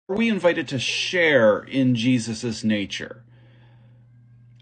Are we invited to share in Jesus's nature?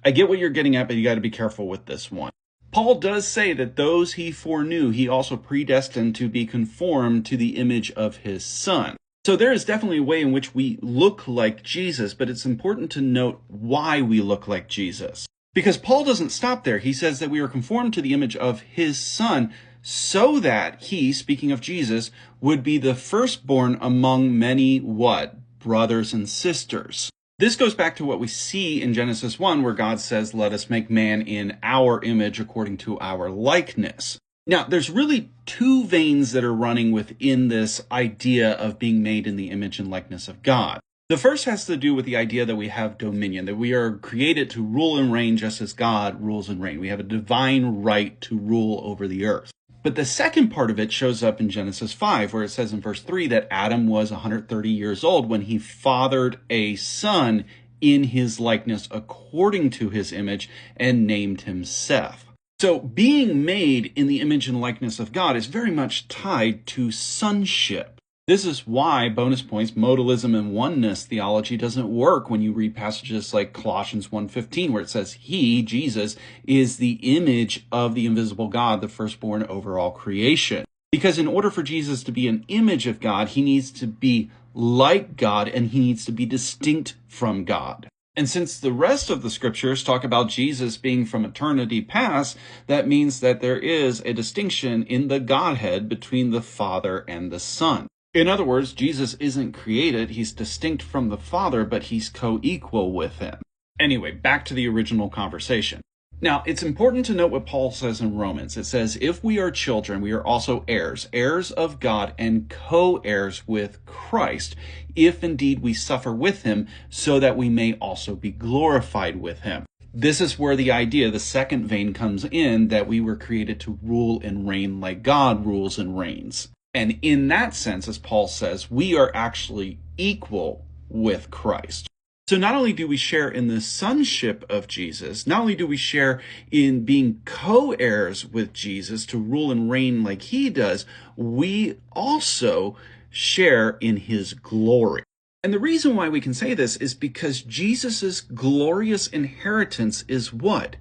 I get what you're getting at, but you got to be careful with this one. Paul does say that those he foreknew, he also predestined to be conformed to the image of his Son. So there is definitely a way in which we look like Jesus, but it's important to note why we look like Jesus. Because Paul doesn't stop there. He says that we are conformed to the image of his Son so that he, speaking of Jesus, would be the firstborn among many what? Brothers and sisters. This goes back to what we see in Genesis 1, where God says, let us make man in our image according to our likeness. Now, there's really two veins that are running within this idea of being made in the image and likeness of God. The first has to do with the idea that we have dominion, that we are created to rule and reign just as God rules and reigns. We have a divine right to rule over the earth. But the second part of it shows up in Genesis 5, where it says in verse 3 that Adam was 130 years old when he fathered a son in his likeness according to his image and named him Seth. So being made in the image and likeness of God is very much tied to sonship. This is why, bonus points, modalism and oneness theology doesn't work when you read passages like Colossians 1:15, where it says he, Jesus, is the image of the invisible God, the firstborn over all creation. Because in order for Jesus to be an image of God, he needs to be like God and he needs to be distinct from God. And since the rest of the scriptures talk about Jesus being from eternity past, that means that there is a distinction in the Godhead between the Father and the Son. In other words, Jesus isn't created, he's distinct from the Father, but he's co-equal with him. Anyway, back to the original conversation. Now, it's important to note what Paul says in Romans. It says, if we are children, we are also heirs, heirs of God and co-heirs with Christ, if indeed we suffer with him, so that we may also be glorified with him. This is where the idea, the second vein comes in, that we were created to rule and reign like God rules and reigns. And in that sense, as Paul says, we are actually equal with Christ. So not only do we share in the sonship of Jesus, not only do we share in being co-heirs with Jesus to rule and reign like he does, we also share in his glory. And the reason why we can say this is because Jesus's glorious inheritance is what?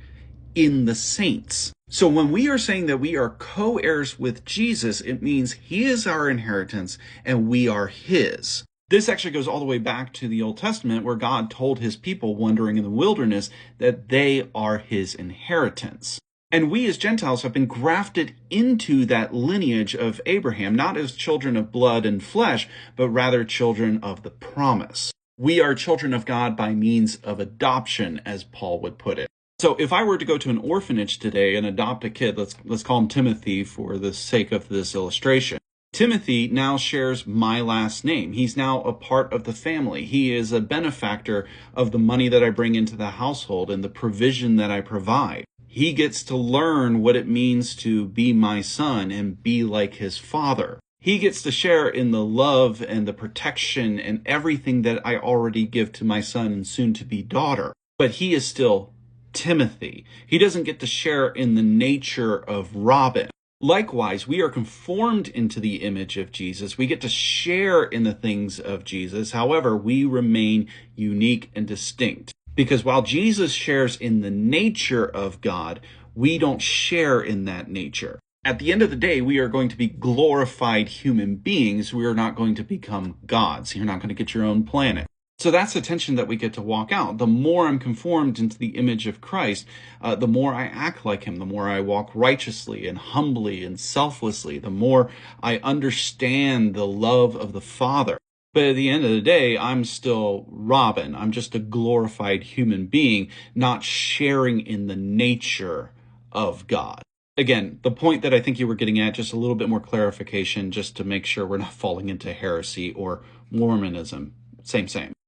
In the saints. So when we are saying that we are co-heirs with Jesus, it means he is our inheritance and we are his. This actually goes all the way back to the Old Testament, where God told his people wandering in the wilderness that they are his inheritance. And we as Gentiles have been grafted into that lineage of Abraham, not as children of blood and flesh, but rather children of the promise. We are children of God by means of adoption, as Paul would put it. So if I were to go to an orphanage today and adopt a kid, let's call him Timothy for the sake of this illustration. Timothy now shares my last name. He's now a part of the family. He is a benefactor of the money that I bring into the household and the provision that I provide. He gets to learn what it means to be my son and be like his father. He gets to share in the love and the protection and everything that I already give to my son and soon to be daughter. But he is still Timothy. He doesn't get to share in the nature of Robin. Likewise, we are conformed into the image of Jesus. We get to share in the things of Jesus. However, we remain unique and distinct. Because while Jesus shares in the nature of God, we don't share in that nature. At the end of the day, we are going to be glorified human beings. We are not going to become gods. You're not going to get your own planet. So that's the tension that we get to walk out. The more I'm conformed into the image of Christ, the more I act like him, the more I walk righteously and humbly and selflessly, the more I understand the love of the Father. But at the end of the day, I'm still Robin. I'm just a glorified human being, not sharing in the nature of God. Again, the point that I think you were getting at, just a little bit more clarification, just to make sure we're not falling into heresy or Mormonism. Same.